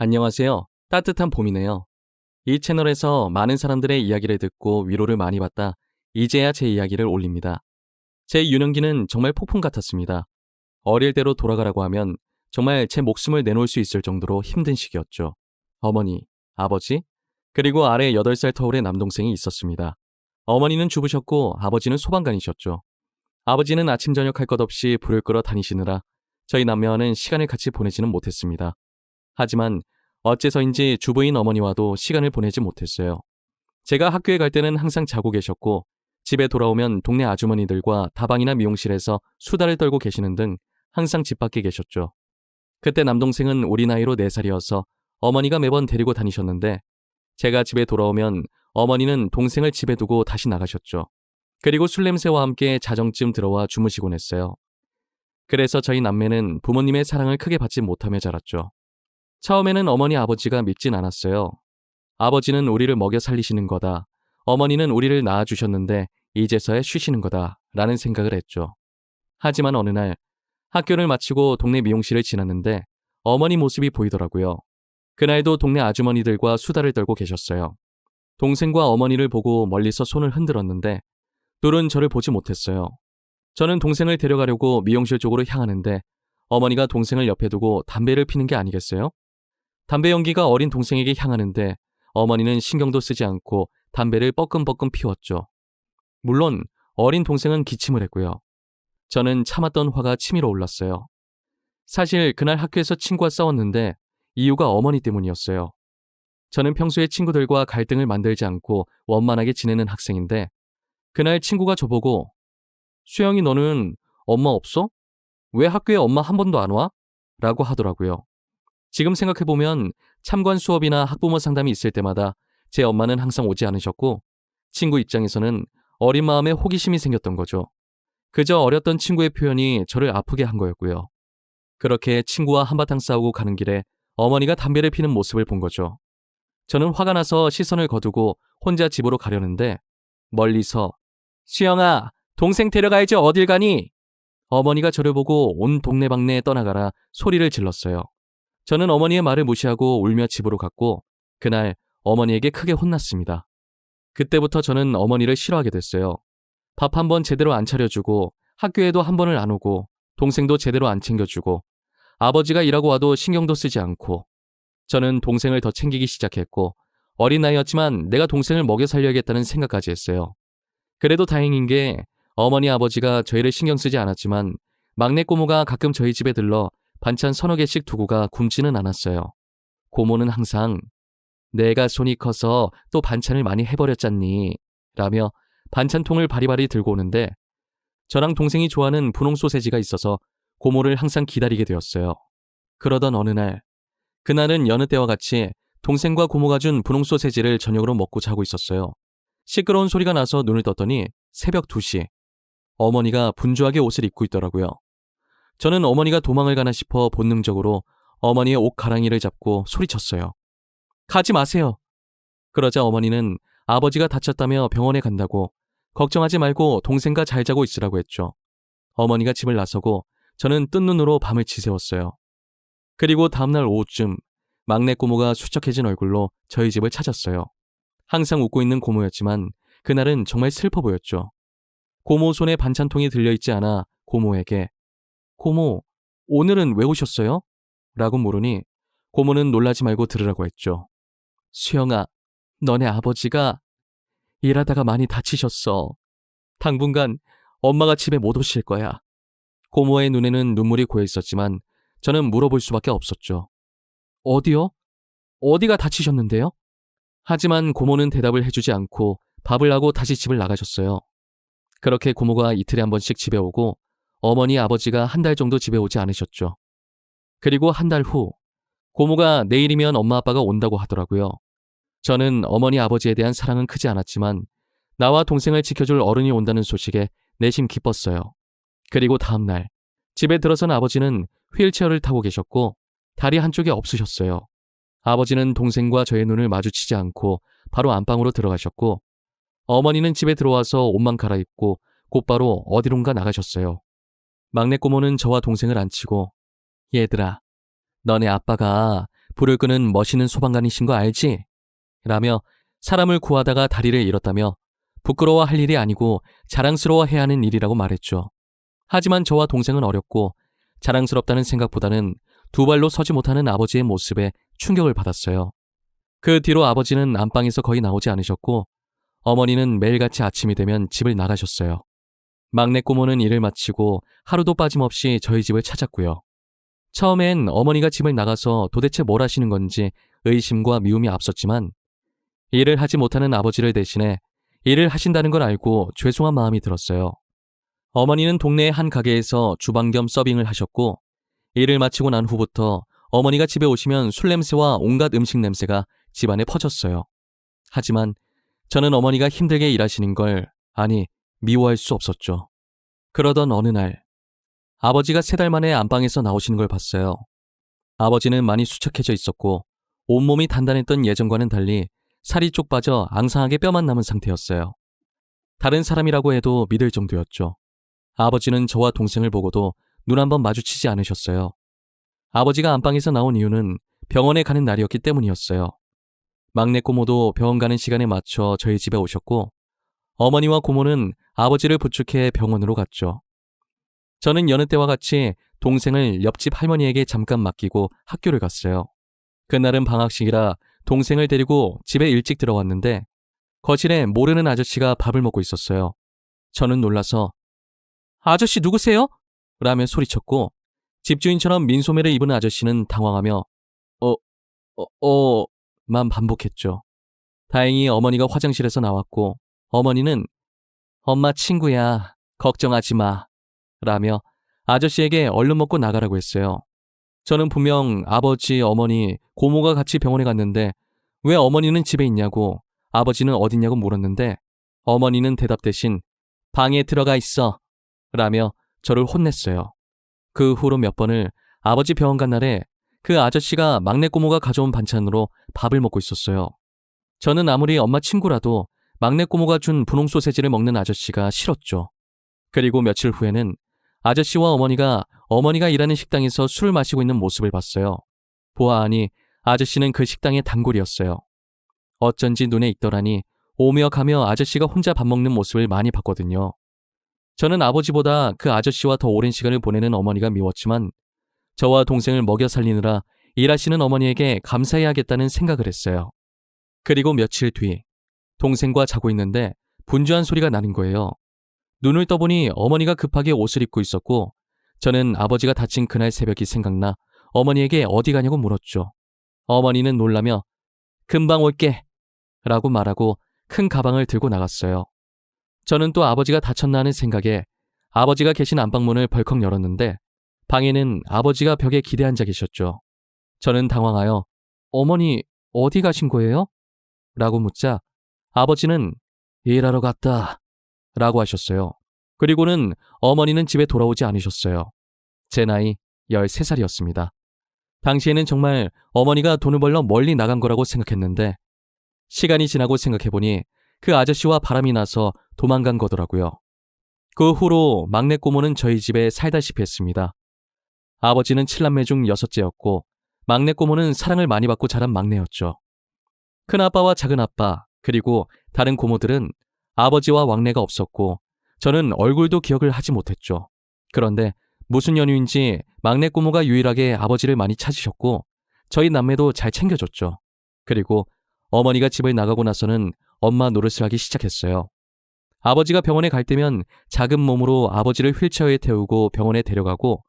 안녕하세요. 따뜻한 봄이네요. 이 채널에서 많은 사람들의 이야기를 듣고 위로를 많이 받다 이제야 제 이야기를 올립니다. 제 유년기는 정말 폭풍 같았습니다. 어릴 때로 돌아가라고 하면 정말 제 목숨을 내놓을 수 있을 정도로 힘든 시기였죠. 어머니, 아버지, 그리고 아래 8살 터울의 남동생이 있었습니다. 어머니는 주부셨고 아버지는 소방관이셨죠. 아버지는 아침 저녁 할 것 없이 불을 끌어 다니시느라 저희 남매와는 시간을 같이 보내지는 못했습니다. 하지만 어째서인지 주부인 어머니와도 시간을 보내지 못했어요. 제가 학교에 갈 때는 항상 자고 계셨고 집에 돌아오면 동네 아주머니들과 다방이나 미용실에서 수다를 떨고 계시는 등 항상 집 밖에 계셨죠. 그때 남동생은 우리 나이로 4살이어서 어머니가 매번 데리고 다니셨는데 제가 집에 돌아오면 어머니는 동생을 집에 두고 다시 나가셨죠. 그리고 술 냄새와 함께 자정쯤 들어와 주무시곤 했어요. 그래서 저희 남매는 부모님의 사랑을 크게 받지 못하며 자랐죠. 처음에는 어머니 아버지가 믿진 않았어요. 아버지는 우리를 먹여 살리시는 거다. 어머니는 우리를 낳아주셨는데 이제서야 쉬시는 거다. 라는 생각을 했죠. 하지만 어느 날 학교를 마치고 동네 미용실을 지났는데 어머니 모습이 보이더라고요. 그날도 동네 아주머니들과 수다를 떨고 계셨어요. 동생과 어머니를 보고 멀리서 손을 흔들었는데 둘은 저를 보지 못했어요. 저는 동생을 데려가려고 미용실 쪽으로 향하는데 어머니가 동생을 옆에 두고 담배를 피는 게 아니겠어요? 담배 연기가 어린 동생에게 향하는데 어머니는 신경도 쓰지 않고 담배를 뻐끔뻐끔 피웠죠. 물론 어린 동생은 기침을 했고요. 저는 참았던 화가 치밀어 올랐어요. 사실 그날 학교에서 친구와 싸웠는데 이유가 어머니 때문이었어요. 저는 평소에 친구들과 갈등을 만들지 않고 원만하게 지내는 학생인데 그날 친구가 저보고 수영이 너는 엄마 없어? 왜 학교에 엄마 한 번도 안 와? 라고 하더라고요. 지금 생각해보면 참관 수업이나 학부모 상담이 있을 때마다 제 엄마는 항상 오지 않으셨고 친구 입장에서는 어린 마음에 호기심이 생겼던 거죠. 그저 어렸던 친구의 표현이 저를 아프게 한 거였고요. 그렇게 친구와 한바탕 싸우고 가는 길에 어머니가 담배를 피는 모습을 본 거죠. 저는 화가 나서 시선을 거두고 혼자 집으로 가려는데 멀리서 수영아, 동생 데려가야지 어딜 가니? 어머니가 저를 보고 온 동네방네에 떠나가라 소리를 질렀어요. 저는 어머니의 말을 무시하고 울며 집으로 갔고 그날 어머니에게 크게 혼났습니다. 그때부터 저는 어머니를 싫어하게 됐어요. 밥 한 번 제대로 안 차려주고 학교에도 한 번을 안 오고 동생도 제대로 안 챙겨주고 아버지가 일하고 와도 신경도 쓰지 않고 저는 동생을 더 챙기기 시작했고 어린 나이였지만 내가 동생을 먹여 살려야겠다는 생각까지 했어요. 그래도 다행인 게 어머니 아버지가 저희를 신경 쓰지 않았지만 막내 고모가 가끔 저희 집에 들러 반찬 서너 개씩 두고 가 굶지는 않았어요. 고모는 항상 내가 손이 커서 또 반찬을 많이 해버렸잖니 라며 반찬통을 바리바리 들고 오는데 저랑 동생이 좋아하는 분홍 소세지가 있어서 고모를 항상 기다리게 되었어요. 그러던 어느 날, 그날은 여느 때와 같이 동생과 고모가 준 분홍 소세지를 저녁으로 먹고 자고 있었어요. 시끄러운 소리가 나서 눈을 떴더니 새벽 2시, 어머니가 분주하게 옷을 입고 있더라고요. 저는 어머니가 도망을 가나 싶어 본능적으로 어머니의 옷 가랑이를 잡고 소리쳤어요. 가지 마세요. 그러자 어머니는 아버지가 다쳤다며 병원에 간다고 걱정하지 말고 동생과 잘 자고 있으라고 했죠. 어머니가 집을 나서고 저는 뜬 눈으로 밤을 지새웠어요. 그리고 다음날 오후쯤 막내 고모가 수척해진 얼굴로 저희 집을 찾았어요. 항상 웃고 있는 고모였지만 그날은 정말 슬퍼 보였죠. 고모 손에 반찬통이 들려있지 않아 고모에게 고모, 오늘은 왜 오셨어요? 라고 물으니 고모는 놀라지 말고 들으라고 했죠. 수영아, 너네 아버지가 일하다가 많이 다치셨어. 당분간 엄마가 집에 못 오실 거야. 고모의 눈에는 눈물이 고여 있었지만 저는 물어볼 수밖에 없었죠. 어디요? 어디가 다치셨는데요? 하지만 고모는 대답을 해주지 않고 밥을 하고 다시 집을 나가셨어요. 그렇게 고모가 이틀에 한 번씩 집에 오고 어머니 아버지가 한 달 정도 집에 오지 않으셨죠. 그리고 한 달 후 고모가 내일이면 엄마 아빠가 온다고 하더라고요. 저는 어머니 아버지에 대한 사랑은 크지 않았지만 나와 동생을 지켜줄 어른이 온다는 소식에 내심 기뻤어요. 그리고 다음 날 집에 들어선 아버지는 휠체어를 타고 계셨고 다리 한쪽이 없으셨어요. 아버지는 동생과 저의 눈을 마주치지 않고 바로 안방으로 들어가셨고 어머니는 집에 들어와서 옷만 갈아입고 곧바로 어디론가 나가셨어요. 막내 고모는 저와 동생을 안치고 얘들아, 너네 아빠가 불을 끄는 멋있는 소방관이신 거 알지? 라며 사람을 구하다가 다리를 잃었다며 부끄러워할 일이 아니고 자랑스러워해야 하는 일이라고 말했죠. 하지만 저와 동생은 어렸고 자랑스럽다는 생각보다는 두 발로 서지 못하는 아버지의 모습에 충격을 받았어요. 그 뒤로 아버지는 안방에서 거의 나오지 않으셨고 어머니는 매일같이 아침이 되면 집을 나가셨어요. 막내 꼬모는 일을 마치고 하루도 빠짐없이 저희 집을 찾았고요. 처음엔 어머니가 집을 나가서 도대체 뭘 하시는 건지 의심과 미움이 앞섰지만 일을 하지 못하는 아버지를 대신해 일을 하신다는 걸 알고 죄송한 마음이 들었어요. 어머니는 동네의 한 가게에서 주방 겸 서빙을 하셨고 일을 마치고 난 후부터 어머니가 집에 오시면 술 냄새와 온갖 음식 냄새가 집안에 퍼졌어요. 하지만 저는 어머니가 힘들게 일하시는 걸 미워할 수 없었죠. 그러던 어느 날 아버지가 3달 만에 안방에서 나오시는 걸 봤어요. 아버지는 많이 수척해져 있었고 온몸이 단단했던 예전과는 달리 살이 쪽 빠져 앙상하게 뼈만 남은 상태였어요. 다른 사람이라고 해도 믿을 정도였죠. 아버지는 저와 동생을 보고도 눈 한번 마주치지 않으셨어요. 아버지가 안방에서 나온 이유는 병원에 가는 날이었기 때문이었어요. 막내 고모도 병원 가는 시간에 맞춰 저희 집에 오셨고 어머니와 고모는 아버지를 부축해 병원으로 갔죠. 저는 여느 때와 같이 동생을 옆집 할머니에게 잠깐 맡기고 학교를 갔어요. 그날은 방학식이라 동생을 데리고 집에 일찍 들어왔는데 거실에 모르는 아저씨가 밥을 먹고 있었어요. 저는 놀라서 아저씨 누구세요? 라며 소리쳤고 집주인처럼 민소매를 입은 아저씨는 당황하며 만 반복했죠. 다행히 어머니가 화장실에서 나왔고 어머니는 엄마 친구야 걱정하지 마 라며 아저씨에게 얼른 먹고 나가라고 했어요. 저는 분명 아버지, 어머니, 고모가 같이 병원에 갔는데 왜 어머니는 집에 있냐고 아버지는 어딨냐고 물었는데 어머니는 대답 대신 방에 들어가 있어 라며 저를 혼냈어요. 그 후로 몇 번을 아버지 병원 간 날에 그 아저씨가 막내 고모가 가져온 반찬으로 밥을 먹고 있었어요. 저는 아무리 엄마 친구라도 막내 고모가 준 분홍 소세지를 먹는 아저씨가 싫었죠. 그리고 며칠 후에는 아저씨와 어머니가 일하는 식당에서 술을 마시고 있는 모습을 봤어요. 보아하니 아저씨는 그 식당의 단골이었어요. 어쩐지 눈에 익더라니 오며 가며 아저씨가 혼자 밥 먹는 모습을 많이 봤거든요. 저는 아버지보다 그 아저씨와 더 오랜 시간을 보내는 어머니가 미웠지만 저와 동생을 먹여 살리느라 일하시는 어머니에게 감사해야겠다는 생각을 했어요. 그리고 며칠 뒤 동생과 자고 있는데 분주한 소리가 나는 거예요. 눈을 떠보니 어머니가 급하게 옷을 입고 있었고 저는 아버지가 다친 그날 새벽이 생각나 어머니에게 어디 가냐고 물었죠. 어머니는 놀라며 금방 올게 라고 말하고 큰 가방을 들고 나갔어요. 저는 또 아버지가 다쳤나 하는 생각에 아버지가 계신 안방문을 벌컥 열었는데 방에는 아버지가 벽에 기대 앉아 계셨죠. 저는 당황하여 어머니 어디 가신 거예요? 라고 묻자 아버지는 일하러 갔다 라고 하셨어요. 그리고는 어머니는 집에 돌아오지 않으셨어요. 제 나이 13살이었습니다. 당시에는 정말 어머니가 돈을 벌러 멀리 나간 거라고 생각했는데 시간이 지나고 생각해보니 그 아저씨와 바람이 나서 도망간 거더라고요. 그 후로 막내 꼬모는 저희 집에 살다시피 했습니다. 아버지는 7남매 중 6째였고 막내 꼬모는 사랑을 많이 받고 자란 막내였죠. 큰아빠와 작은아빠 그리고 다른 고모들은 아버지와 왕래가 없었고 저는 얼굴도 기억을 하지 못했죠. 그런데 무슨 연유인지 막내 꼬모가 유일하게 아버지를 많이 찾으셨고 저희 남매도 잘 챙겨줬죠. 그리고 어머니가 집을 나가고 나서는 엄마 노릇을 하기 시작했어요. 아버지가 병원에 갈 때면 작은 몸으로 아버지를 휠체어에 태우고 병원에 데려가고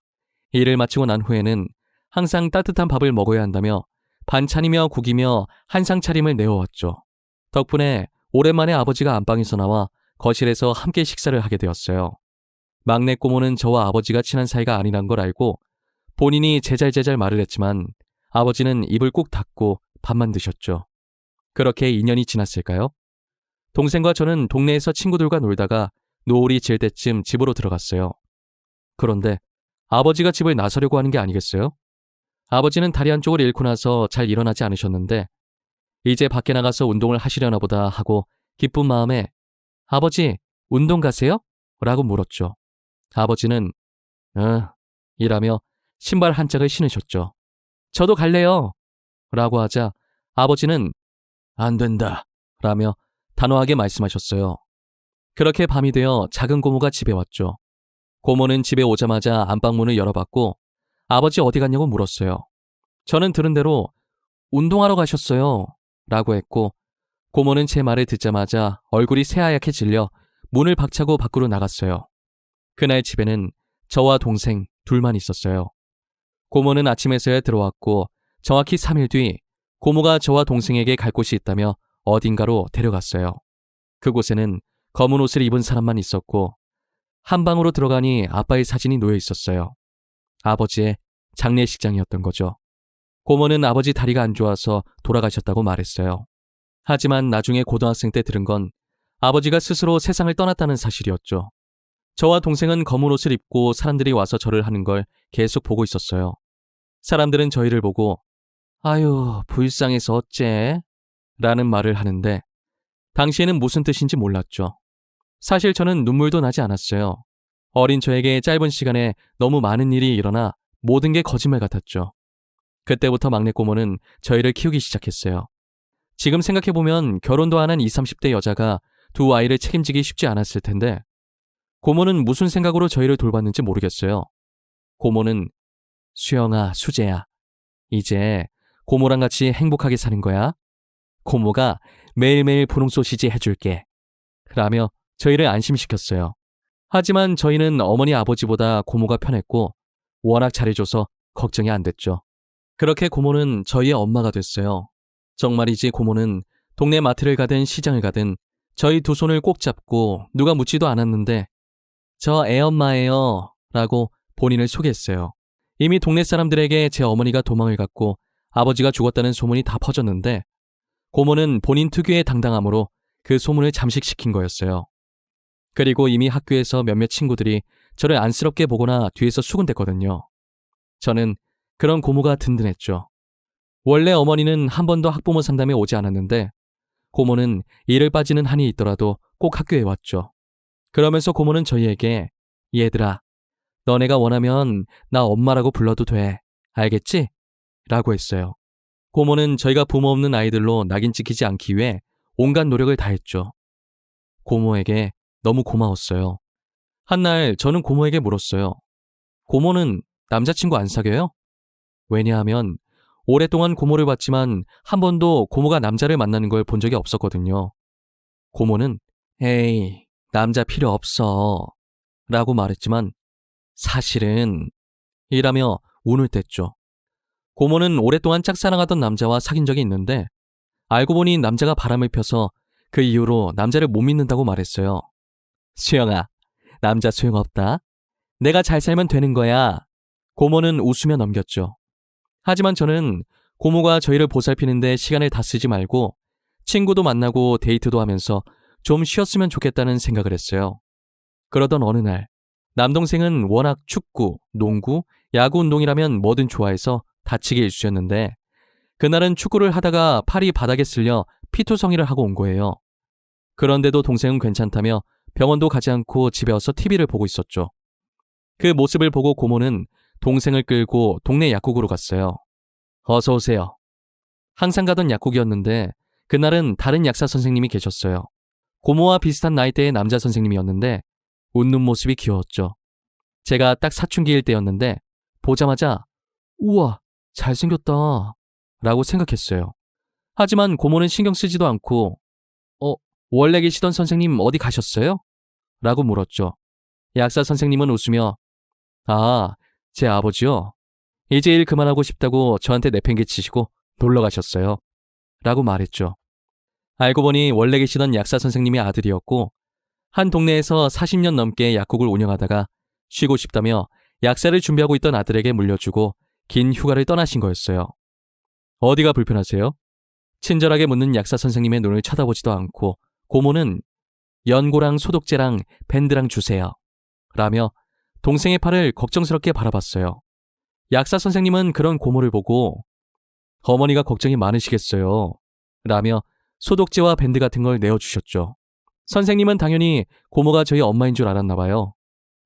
일을 마치고 난 후에는 항상 따뜻한 밥을 먹어야 한다며 반찬이며 국이며 한상 차림을 내어왔죠. 덕분에 오랜만에 아버지가 안방에서 나와 거실에서 함께 식사를 하게 되었어요. 막내 꼬모는 저와 아버지가 친한 사이가 아니란 걸 알고 본인이 제잘제잘 말을 했지만 아버지는 입을 꾹 닫고 밥만 드셨죠. 그렇게 2년이 지났을까요? 동생과 저는 동네에서 친구들과 놀다가 노을이 질 때쯤 집으로 들어갔어요. 그런데 아버지가 집을 나서려고 하는 게 아니겠어요? 아버지는 다리 한쪽을 잃고 나서 잘 일어나지 않으셨는데 이제 밖에 나가서 운동을 하시려나 보다 하고 기쁜 마음에 아버지, 운동 가세요? 라고 물었죠. 아버지는 이라며 신발 한 짝을 신으셨죠. 저도 갈래요. 라고 하자 아버지는 안 된다 라며 단호하게 말씀하셨어요. 그렇게 밤이 되어 작은 고모가 집에 왔죠. 고모는 집에 오자마자 안방문을 열어봤고 아버지 어디 갔냐고 물었어요. 저는 들은 대로 운동하러 가셨어요 라고 했고 고모는 제 말을 듣자마자 얼굴이 새하얗게 질려 문을 박차고 밖으로 나갔어요. 그날 집에는 저와 동생 둘만 있었어요. 고모는 아침에서야 들어왔고 정확히 3일 뒤 고모가 저와 동생에게 갈 곳이 있다며 어딘가로 데려갔어요. 그곳에는 검은 옷을 입은 사람만 있었고 한 방으로 들어가니 아빠의 사진이 놓여 있었어요. 아버지의 장례식장이었던 거죠. 고모는 아버지 다리가 안 좋아서 돌아가셨다고 말했어요. 하지만 나중에 고등학생 때 들은 건 아버지가 스스로 세상을 떠났다는 사실이었죠. 저와 동생은 검은 옷을 입고 사람들이 와서 절을 하는 걸 계속 보고 있었어요. 사람들은 저희를 보고 아유 불쌍해서 어째? 라는 말을 하는데 당시에는 무슨 뜻인지 몰랐죠. 사실 저는 눈물도 나지 않았어요. 어린 저에게 짧은 시간에 너무 많은 일이 일어나 모든 게 거짓말 같았죠. 그때부터 막내 고모는 저희를 키우기 시작했어요. 지금 생각해보면 결혼도 안 한 20, 30대 여자가 두 아이를 책임지기 쉽지 않았을 텐데 고모는 무슨 생각으로 저희를 돌봤는지 모르겠어요. 고모는 수영아, 수재야. 이제 고모랑 같이 행복하게 사는 거야. 고모가 매일매일 분홍 소시지 해줄게. 라며 저희를 안심시켰어요. 하지만 저희는 어머니 아버지보다 고모가 편했고 워낙 잘해줘서 걱정이 안 됐죠. 그렇게 고모는 저희의 엄마가 됐어요. 정말이지 고모는 동네 마트를 가든 시장을 가든 저희 두 손을 꼭 잡고 누가 묻지도 않았는데 저 애엄마예요 라고 본인을 소개했어요. 이미 동네 사람들에게 제 어머니가 도망을 갔고 아버지가 죽었다는 소문이 다 퍼졌는데 고모는 본인 특유의 당당함으로 그 소문을 잠식시킨 거였어요. 그리고 이미 학교에서 몇몇 친구들이 저를 안쓰럽게 보거나 뒤에서 수군댔거든요. 저는 그런 고모가 든든했죠. 원래 어머니는 한 번도 학부모 상담에 오지 않았는데 고모는 일을 빠지는 한이 있더라도 꼭 학교에 왔죠. 그러면서 고모는 저희에게 얘들아, 너네가 원하면 나 엄마라고 불러도 돼. 알겠지? 라고 했어요. 고모는 저희가 부모 없는 아이들로 낙인 찍히지 않기 위해 온갖 노력을 다했죠. 고모에게 너무 고마웠어요. 한날 저는 고모에게 물었어요. 고모는 남자친구 안 사귀어요? 왜냐하면 오랫동안 고모를 봤지만 한 번도 고모가 남자를 만나는 걸 본 적이 없었거든요. 고모는 에이, 남자 필요 없어 라고 말했지만 사실은 이라며 운을 뗐죠. 고모는 오랫동안 짝사랑하던 남자와 사귄 적이 있는데 알고 보니 남자가 바람을 펴서 그 이후로 남자를 못 믿는다고 말했어요. 수영아, 남자 소용없다. 내가 잘 살면 되는 거야. 고모는 웃으며 넘겼죠. 하지만 저는 고모가 저희를 보살피는데 시간을 다 쓰지 말고 친구도 만나고 데이트도 하면서 좀 쉬었으면 좋겠다는 생각을 했어요. 그러던 어느 날 남동생은 워낙 축구, 농구, 야구 운동이라면 뭐든 좋아해서 다치기 일쑤였는데 그날은 축구를 하다가 팔이 바닥에 쓸려 피투성이를 하고 온 거예요. 그런데도 동생은 괜찮다며 병원도 가지 않고 집에 와서 TV를 보고 있었죠. 그 모습을 보고 고모는 동생을 끌고 동네 약국으로 갔어요. 어서 오세요. 항상 가던 약국이었는데 그날은 다른 약사 선생님이 계셨어요. 고모와 비슷한 나이대의 남자 선생님이었는데 웃는 모습이 귀여웠죠. 제가 딱 사춘기일 때였는데 보자마자 우와 잘생겼다 라고 생각했어요. 하지만 고모는 신경 쓰지도 않고 원래 계시던 선생님 어디 가셨어요? 라고 물었죠. 약사 선생님은 웃으며 제 아버지요. 이제 일 그만하고 싶다고 저한테 내팽개치시고 놀러 가셨어요. 라고 말했죠. 알고 보니 원래 계시던 약사 선생님의 아들이었고 한 동네에서 40년 넘게 약국을 운영하다가 쉬고 싶다며 약사를 준비하고 있던 아들에게 물려주고 긴 휴가를 떠나신 거였어요. 어디가 불편하세요? 친절하게 묻는 약사 선생님의 눈을 쳐다보지도 않고 고모는 연고랑 소독제랑 밴드랑 주세요. 라며 동생의 팔을 걱정스럽게 바라봤어요. 약사 선생님은 그런 고모를 보고 어머니가 걱정이 많으시겠어요. 라며 소독제와 밴드 같은 걸 내어주셨죠. 선생님은 당연히 고모가 저희 엄마인 줄 알았나 봐요.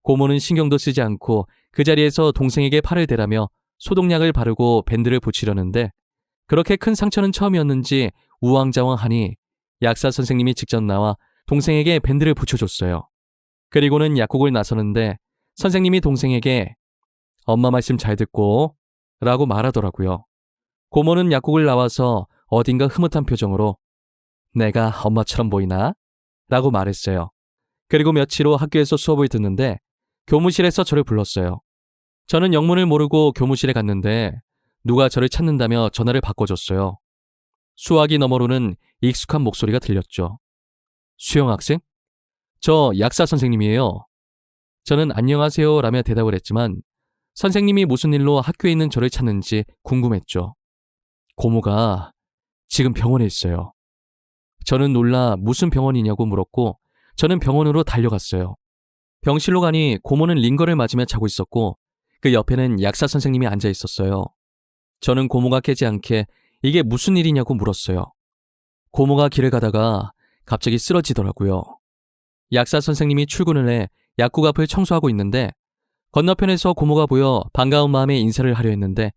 고모는 신경도 쓰지 않고 그 자리에서 동생에게 팔을 대라며 소독약을 바르고 밴드를 붙이려는데 그렇게 큰 상처는 처음이었는지 우왕좌왕하니 약사 선생님이 직접 나와 동생에게 밴드를 붙여줬어요. 그리고는 약국을 나서는데 선생님이 동생에게 엄마 말씀 잘 듣고 라고 말하더라고요. 고모는 약국을 나와서 어딘가 흐뭇한 표정으로 내가 엄마처럼 보이나? 라고 말했어요. 그리고 며칠 후 학교에서 수업을 듣는데 교무실에서 저를 불렀어요. 저는 영문을 모르고 교무실에 갔는데 누가 저를 찾는다며 전화를 바꿔줬어요. 수화기 너머로는 익숙한 목소리가 들렸죠. 수영 학생? 저 약사 선생님이에요. 저는 안녕하세요 라며 대답을 했지만 선생님이 무슨 일로 학교에 있는 저를 찾는지 궁금했죠. 고모가 지금 병원에 있어요. 저는 놀라 무슨 병원이냐고 물었고 저는 병원으로 달려갔어요. 병실로 가니 고모는 링거를 맞으며 자고 있었고 그 옆에는 약사 선생님이 앉아 있었어요. 저는 고모가 깨지 않게 이게 무슨 일이냐고 물었어요. 고모가 길을 가다가 갑자기 쓰러지더라고요. 약사 선생님이 출근을 해 약국 앞을 청소하고 있는데 건너편에서 고모가 보여 반가운 마음에 인사를 하려 했는데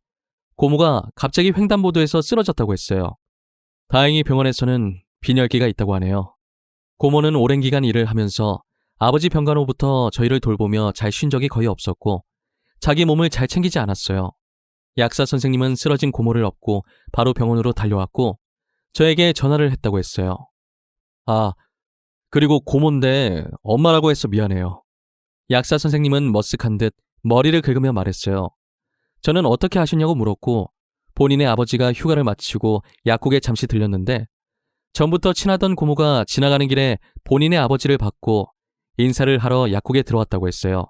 고모가 갑자기 횡단보도에서 쓰러졌다고 했어요. 다행히 병원에서는 빈혈기가 있다고 하네요. 고모는 오랜 기간 일을 하면서 아버지 병간 후부터 저희를 돌보며 잘 쉰 적이 거의 없었고 자기 몸을 잘 챙기지 않았어요. 약사 선생님은 쓰러진 고모를 업고 바로 병원으로 달려왔고 저에게 전화를 했다고 했어요. 아, 그리고 고모인데 엄마라고 해서 미안해요. 약사 선생님은 머쓱한 듯 머리를 긁으며 말했어요. 저는 어떻게 하셨냐고 물었고 본인의 아버지가 휴가를 마치고 약국에 잠시 들렸는데 전부터 친하던 고모가 지나가는 길에 본인의 아버지를 받고 인사를 하러 약국에 들어왔다고 했어요.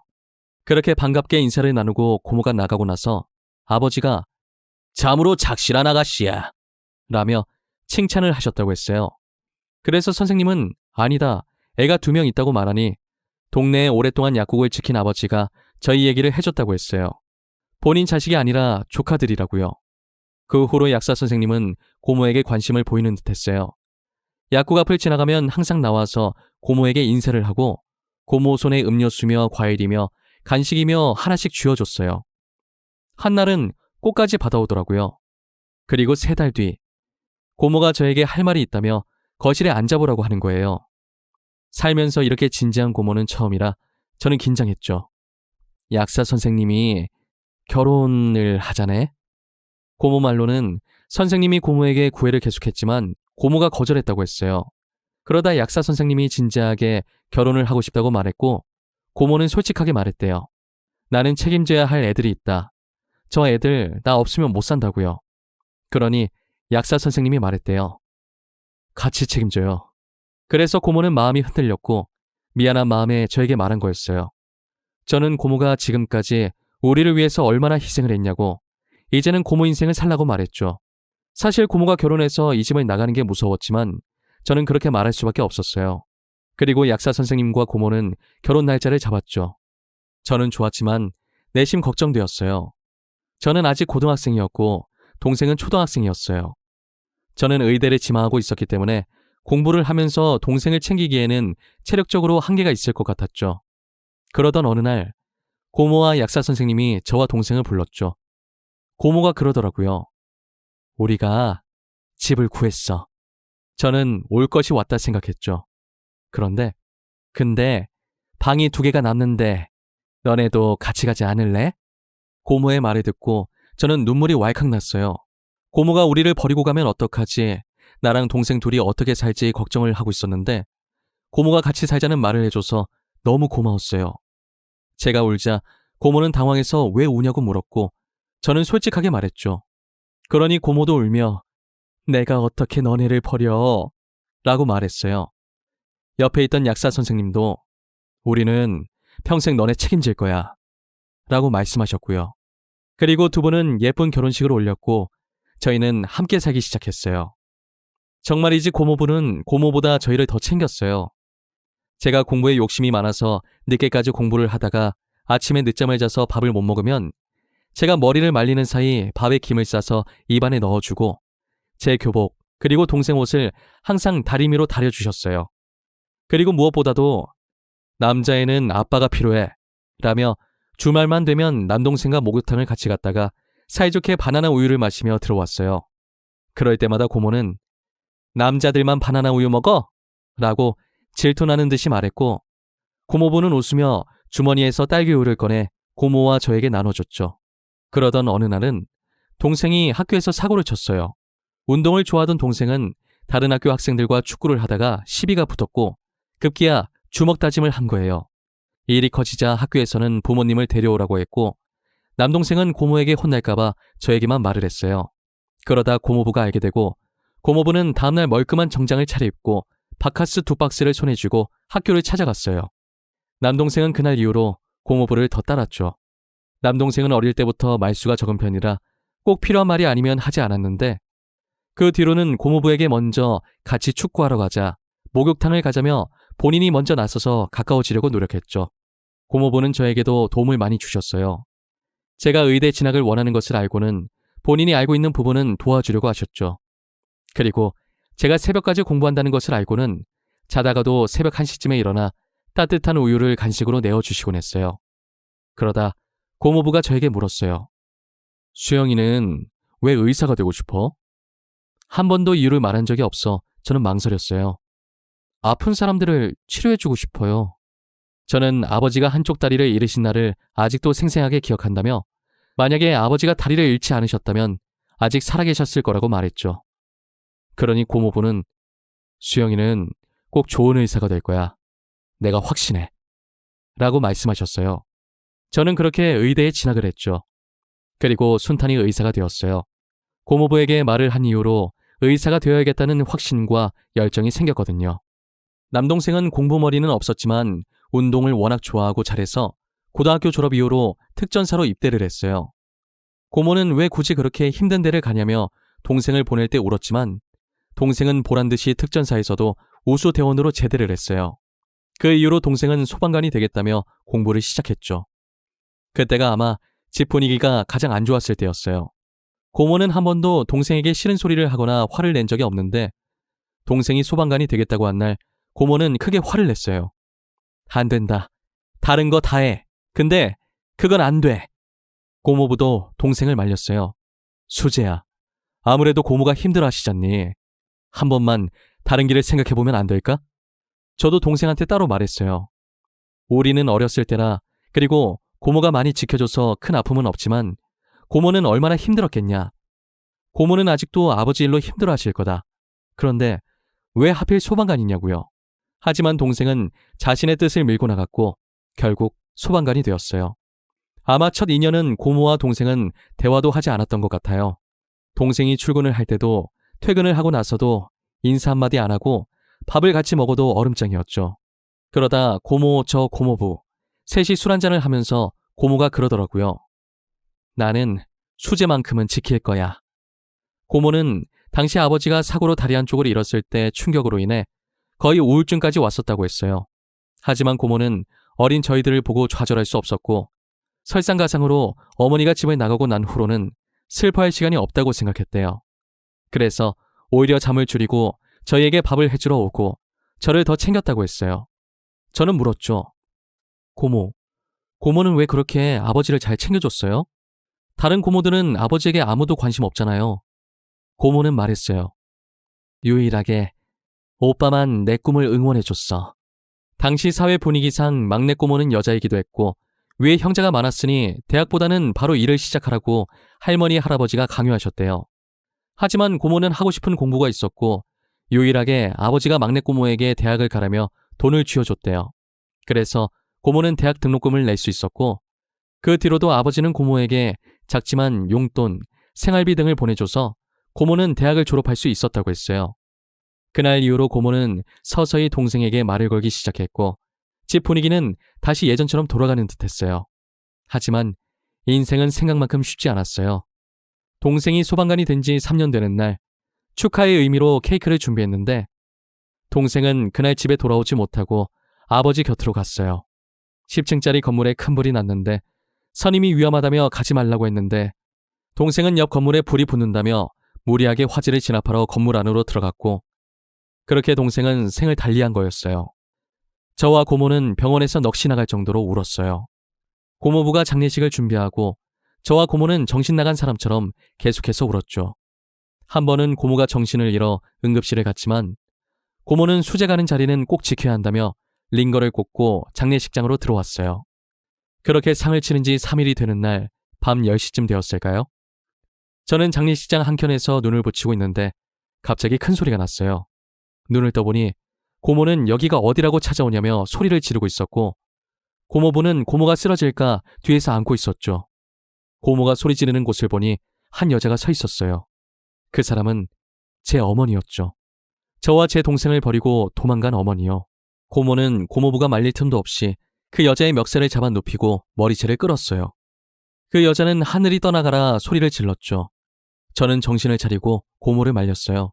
그렇게 반갑게 인사를 나누고 고모가 나가고 나서 아버지가 참으로 착실한 아가씨야 라며 칭찬을 하셨다고 했어요. 그래서 선생님은 아니다, 애가 2명 있다고 말하니 동네에 오랫동안 약국을 지킨 아버지가 저희 얘기를 해줬다고 했어요. 본인 자식이 아니라 조카들이라고요. 그 후로 약사 선생님은 고모에게 관심을 보이는 듯했어요. 약국 앞을 지나가면 항상 나와서 고모에게 인사를 하고 고모 손에 음료수며 과일이며 간식이며 하나씩 쥐어줬어요. 한날은 꽃까지 받아오더라고요. 그리고 3달 뒤 고모가 저에게 할 말이 있다며 거실에 앉아보라고 하는 거예요. 살면서 이렇게 진지한 고모는 처음이라 저는 긴장했죠. 약사 선생님이 결혼을 하자네? 고모 말로는 선생님이 고모에게 구애를 계속했지만 고모가 거절했다고 했어요. 그러다 약사 선생님이 진지하게 결혼을 하고 싶다고 말했고 고모는 솔직하게 말했대요. 나는 책임져야 할 애들이 있다. 저 애들 나 없으면 못 산다고요. 그러니 약사 선생님이 말했대요. 같이 책임져요. 그래서 고모는 마음이 흔들렸고 미안한 마음에 저에게 말한 거였어요. 저는 고모가 지금까지 우리를 위해서 얼마나 희생을 했냐고 이제는 고모 인생을 살라고 말했죠. 사실 고모가 결혼해서 이 집을 나가는 게 무서웠지만 저는 그렇게 말할 수밖에 없었어요. 그리고 약사 선생님과 고모는 결혼 날짜를 잡았죠. 저는 좋았지만 내심 걱정되었어요. 저는 아직 고등학생이었고 동생은 초등학생이었어요. 저는 의대를 지망하고 있었기 때문에 공부를 하면서 동생을 챙기기에는 체력적으로 한계가 있을 것 같았죠. 그러던 어느 날 고모와 약사 선생님이 저와 동생을 불렀죠. 고모가 그러더라고요. 우리가 집을 구했어. 저는 올 것이 왔다 생각했죠. 근데 방이 2개가 남는데 너네도 같이 가지 않을래? 고모의 말을 듣고 저는 눈물이 왈칵 났어요. 고모가 우리를 버리고 가면 어떡하지? 나랑 동생 둘이 어떻게 살지 걱정을 하고 있었는데 고모가 같이 살자는 말을 해줘서 너무 고마웠어요. 제가 울자 고모는 당황해서 왜 우냐고 물었고 저는 솔직하게 말했죠. 그러니 고모도 울며 내가 어떻게 너네를 버려? 라고 말했어요. 옆에 있던 약사 선생님도 우리는 평생 너네 책임질 거야 라고 말씀하셨고요. 그리고 2분은 예쁜 결혼식을 올렸고 저희는 함께 살기 시작했어요. 정말이지 고모부는 고모보다 저희를 더 챙겼어요. 제가 공부에 욕심이 많아서 늦게까지 공부를 하다가 아침에 늦잠을 자서 밥을 못 먹으면 제가 머리를 말리는 사이 밥에 김을 싸서 입안에 넣어주고 제 교복 그리고 동생 옷을 항상 다리미로 다려주셨어요. 그리고 무엇보다도 남자애는 아빠가 필요해 라며 주말만 되면 남동생과 목욕탕을 같이 갔다가 사이좋게 바나나 우유를 마시며 들어왔어요. 그럴 때마다 고모는 남자들만 바나나 우유 먹어? 라고 질투나는 듯이 말했고 고모부는 웃으며 주머니에서 딸기 우유를 꺼내 고모와 저에게 나눠줬죠. 그러던 어느 날은 동생이 학교에서 사고를 쳤어요. 운동을 좋아하던 동생은 다른 학교 학생들과 축구를 하다가 시비가 붙었고 급기야 주먹 다짐을 한 거예요. 일이 커지자 학교에서는 부모님을 데려오라고 했고 남동생은 고모에게 혼날까봐 저에게만 말을 했어요. 그러다 고모부가 알게 되고 고모부는 다음날 멀끔한 정장을 차려입고 바카스 2박스를 손에 쥐고 학교를 찾아갔어요. 남동생은 그날 이후로 고모부를 더 따랐죠. 남동생은 어릴 때부터 말수가 적은 편이라 꼭 필요한 말이 아니면 하지 않았는데 그 뒤로는 고모부에게 먼저 같이 축구하러 가자, 목욕탕을 가자며 본인이 먼저 나서서 가까워지려고 노력했죠. 고모부는 저에게도 도움을 많이 주셨어요. 제가 의대 진학을 원하는 것을 알고는 본인이 알고 있는 부분은 도와주려고 하셨죠. 그리고 제가 새벽까지 공부한다는 것을 알고는 자다가도 새벽 1시쯤에 일어나 따뜻한 우유를 간식으로 내어주시곤 했어요. 그러다 고모부가 저에게 물었어요. 수영이는 왜 의사가 되고 싶어? 한 번도 이유를 말한 적이 없어 저는 망설였어요. 아픈 사람들을 치료해주고 싶어요. 저는 아버지가 한쪽 다리를 잃으신 날을 아직도 생생하게 기억한다며 만약에 아버지가 다리를 잃지 않으셨다면 아직 살아계셨을 거라고 말했죠. 그러니 고모부는 수영이는 꼭 좋은 의사가 될 거야. 내가 확신해. 라고 말씀하셨어요. 저는 그렇게 의대에 진학을 했죠. 그리고 순탄히 의사가 되었어요. 고모부에게 말을 한 이후로 의사가 되어야겠다는 확신과 열정이 생겼거든요. 남동생은 공부머리는 없었지만 운동을 워낙 좋아하고 잘해서 고등학교 졸업 이후로 특전사로 입대를 했어요. 고모는 왜 굳이 그렇게 힘든 데를 가냐며 동생을 보낼 때 울었지만 동생은 보란듯이 특전사에서도 우수 대원으로 제대를 했어요. 그 이후로 동생은 소방관이 되겠다며 공부를 시작했죠. 그때가 아마 집 분위기가 가장 안 좋았을 때였어요. 고모는 한 번도 동생에게 싫은 소리를 하거나 화를 낸 적이 없는데 동생이 소방관이 되겠다고 한 날 고모는 크게 화를 냈어요. 안 된다. 다른 거 다 해. 근데 그건 안 돼. 고모부도 동생을 말렸어요. 수재야, 아무래도 고모가 힘들어 하시잖니. 한 번만 다른 길을 생각해보면 안 될까? 저도 동생한테 따로 말했어요. 우리는 어렸을 때라 그리고 고모가 많이 지켜줘서 큰 아픔은 없지만 고모는 얼마나 힘들었겠냐. 고모는 아직도 아버지 일로 힘들어 하실 거다. 그런데 왜 하필 소방관이냐고요. 하지만 동생은 자신의 뜻을 밀고 나갔고 결국 소방관이 되었어요. 아마 첫 인연은 고모와 동생은 대화도 하지 않았던 것 같아요. 동생이 출근을 할 때도 퇴근을 하고 나서도 인사 한마디 안 하고 밥을 같이 먹어도 얼음장이었죠. 그러다 고모 저 고모부 셋이 술 한잔을 하면서 고모가 그러더라고요. 나는 수재만큼은 지킬 거야. 고모는 당시 아버지가 사고로 다리 한쪽을 잃었을 때 충격으로 인해 거의 우울증까지 왔었다고 했어요. 하지만 고모는 어린 저희들을 보고 좌절할 수 없었고 설상가상으로 어머니가 집을 나가고 난 후로는 슬퍼할 시간이 없다고 생각했대요. 그래서 오히려 잠을 줄이고 저희에게 밥을 해주러 오고 저를 더 챙겼다고 했어요. 저는 물었죠. 고모는 왜 그렇게 아버지를 잘 챙겨줬어요? 다른 고모들은 아버지에게 아무도 관심 없잖아요. 고모는 말했어요. 유일하게 오빠만 내 꿈을 응원해줬어. 당시 사회 분위기상 막내 고모는 여자이기도 했고 위에 형제가 많았으니 대학보다는 바로 일을 시작하라고 할머니 할아버지가 강요하셨대요. 하지만 고모는 하고 싶은 공부가 있었고 유일하게 아버지가 막내 고모에게 대학을 가라며 돈을 쥐어줬대요. 그래서 고모는 대학 등록금을 낼 수 있었고 그 뒤로도 아버지는 고모에게 작지만 용돈, 생활비 등을 보내줘서 고모는 대학을 졸업할 수 있었다고 했어요. 그날 이후로 고모는 서서히 동생에게 말을 걸기 시작했고 집 분위기는 다시 예전처럼 돌아가는 듯했어요. 하지만 인생은 생각만큼 쉽지 않았어요. 동생이 소방관이 된 지 3년 되는 날 축하의 의미로 케이크를 준비했는데 동생은 그날 집에 돌아오지 못하고 아버지 곁으로 갔어요. 10층짜리 건물에 큰 불이 났는데 선임이 위험하다며 가지 말라고 했는데 동생은 옆 건물에 불이 붙는다며 무리하게 화재를 진압하러 건물 안으로 들어갔고 그렇게 동생은 생을 달리한 거였어요. 저와 고모는 병원에서 넋이 나갈 정도로 울었어요. 고모부가 장례식을 준비하고 저와 고모는 정신 나간 사람처럼 계속해서 울었죠. 한 번은 고모가 정신을 잃어 응급실에 갔지만 고모는 수제 가는 자리는 꼭 지켜야 한다며 링거를 꽂고 장례식장으로 들어왔어요. 그렇게 상을 치른 지 3일이 되는 날 밤 10시쯤 되었을까요? 저는 장례식장 한켠에서 눈을 붙이고 있는데 갑자기 큰 소리가 났어요. 눈을 떠보니 고모는 여기가 어디라고 찾아오냐며 소리를 지르고 있었고 고모부는 고모가 쓰러질까 뒤에서 안고 있었죠. 고모가 소리 지르는 곳을 보니 한 여자가 서 있었어요. 그 사람은 제 어머니였죠. 저와 제 동생을 버리고 도망간 어머니요. 고모는 고모부가 말릴 틈도 없이 그 여자의 멱살을 잡아 눕히고 머리채를 끌었어요. 그 여자는 하늘이 떠나가라 소리를 질렀죠. 저는 정신을 차리고 고모를 말렸어요.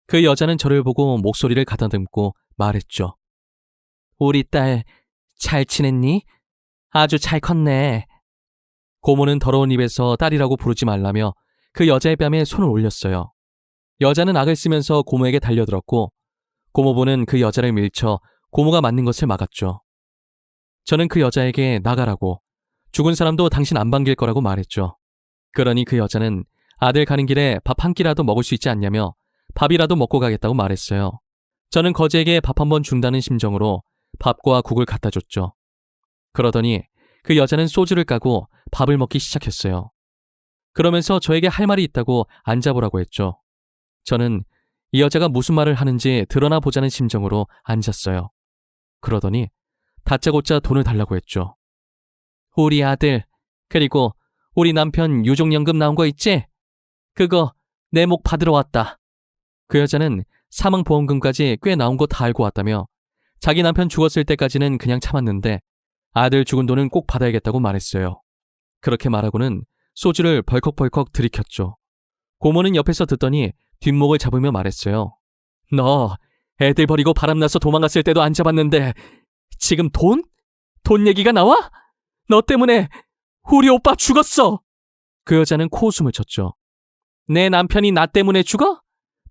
그 여자는 저를 보고 목소리를 가다듬고 말했죠. 우리 딸 잘 지냈니? 아주 잘 컸네. 고모는 더러운 입에서 딸이라고 부르지 말라며 그 여자의 뺨에 손을 올렸어요. 여자는 악을 쓰면서 고모에게 달려들었고 고모부는 그 여자를 밀쳐 고모가 맞는 것을 막았죠. 저는 그 여자에게 나가라고, 죽은 사람도 당신 안 반길 거라고 말했죠. 그러니 그 여자는 아들 가는 길에 밥 한 끼라도 먹을 수 있지 않냐며 밥이라도 먹고 가겠다고 말했어요. 저는 거지에게 밥 한 번 준다는 심정으로 밥과 국을 갖다 줬죠. 그러더니 그 여자는 소주를 까고 밥을 먹기 시작했어요. 그러면서 저에게 할 말이 있다고 앉아보라고 했죠. 저는 이 여자가 무슨 말을 하는지 드러나 보자는 심정으로 앉았어요. 그러더니 다짜고짜 돈을 달라고 했죠. 우리 아들, 그리고 우리 남편 유족연금 나온 거 있지? 그거 내 목 받으러 왔다. 그 여자는 사망보험금까지 꽤 나온 거 다 알고 왔다며 자기 남편 죽었을 때까지는 그냥 참았는데 아들 죽은 돈은 꼭 받아야겠다고 말했어요. 그렇게 말하고는 소주를 벌컥벌컥 들이켰죠. 고모는 옆에서 듣더니 뒷목을 잡으며 말했어요. 너 애들 버리고 바람나서 도망갔을 때도 안 잡았는데 지금 돈? 돈 얘기가 나와? 너 때문에 우리 오빠 죽었어. 그 여자는 코웃음을 쳤죠. 내 남편이 나 때문에 죽어?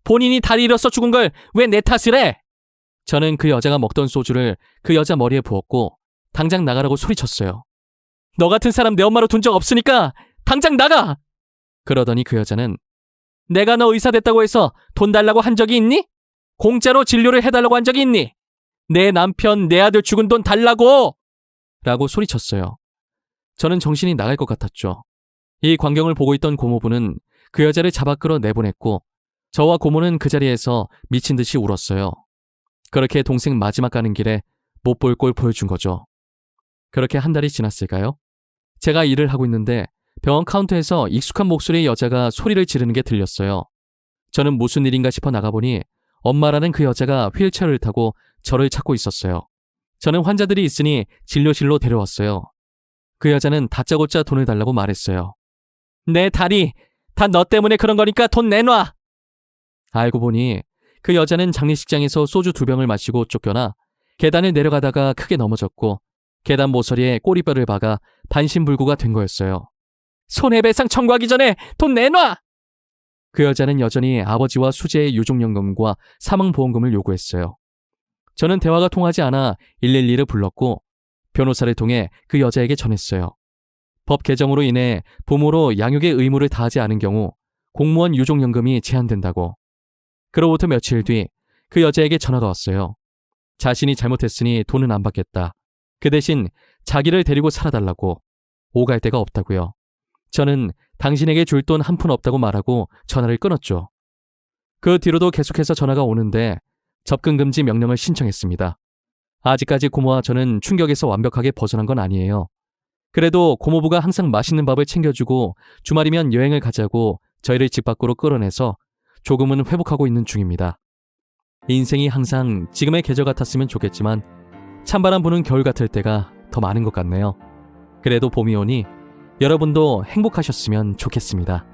본인이 다리 잃어서 죽은 걸 왜 내 탓을 해? 저는 그 여자가 먹던 소주를 그 여자 머리에 부었고 당장 나가라고 소리쳤어요. 너 같은 사람 내 엄마로 둔 적 없으니까 당장 나가! 그러더니 그 여자는 내가 너 의사 됐다고 해서 돈 달라고 한 적이 있니? 공짜로 진료를 해달라고 한 적이 있니? 내 남편, 내 아들 죽은 돈 달라고! 라고 소리쳤어요. 저는 정신이 나갈 것 같았죠. 이 광경을 보고 있던 고모부는 그 여자를 잡아 끌어 내보냈고 저와 고모는 그 자리에서 미친 듯이 울었어요. 그렇게 동생 마지막 가는 길에 못 볼 꼴 보여준 거죠. 그렇게 한 달이 지났을까요? 제가 일을 하고 있는데 병원 카운터에서 익숙한 목소리의 여자가 소리를 지르는 게 들렸어요. 저는 무슨 일인가 싶어 나가보니 엄마라는 그 여자가 휠체어를 타고 저를 찾고 있었어요. 저는 환자들이 있으니 진료실로 데려왔어요. 그 여자는 다짜고짜 돈을 달라고 말했어요. 내 다리, 다 너 때문에 그런 거니까 돈 내놔! 알고 보니 그 여자는 장례식장에서 소주 2병을 마시고 쫓겨나 계단을 내려가다가 크게 넘어졌고 계단 모서리에 꼬리뼈를 박아 반신불구가 된 거였어요. 손해배상 청구하기 전에 돈 내놔! 그 여자는 여전히 아버지와 수재의 유족연금과 사망보험금을 요구했어요. 저는 대화가 통하지 않아 112를 불렀고 변호사를 통해 그 여자에게 전했어요. 법 개정으로 인해 부모로 양육의 의무를 다하지 않은 경우 공무원 유족연금이 제한된다고. 그로부터 며칠 뒤 그 여자에게 전화가 왔어요. 자신이 잘못했으니 돈은 안 받겠다. 그 대신 자기를 데리고 살아달라고. 오갈 데가 없다고요. 저는 당신에게 줄 돈 한 푼 없다고 말하고 전화를 끊었죠. 그 뒤로도 계속해서 전화가 오는데 접근금지 명령을 신청했습니다. 아직까지 고모와 저는 충격에서 완벽하게 벗어난 건 아니에요. 그래도 고모부가 항상 맛있는 밥을 챙겨주고 주말이면 여행을 가자고 저희를 집 밖으로 끌어내서 조금은 회복하고 있는 중입니다. 인생이 항상 지금의 계절 같았으면 좋겠지만 찬바람 부는 겨울 같을 때가 더 많은 것 같네요. 그래도 봄이 오니 여러분도 행복하셨으면 좋겠습니다.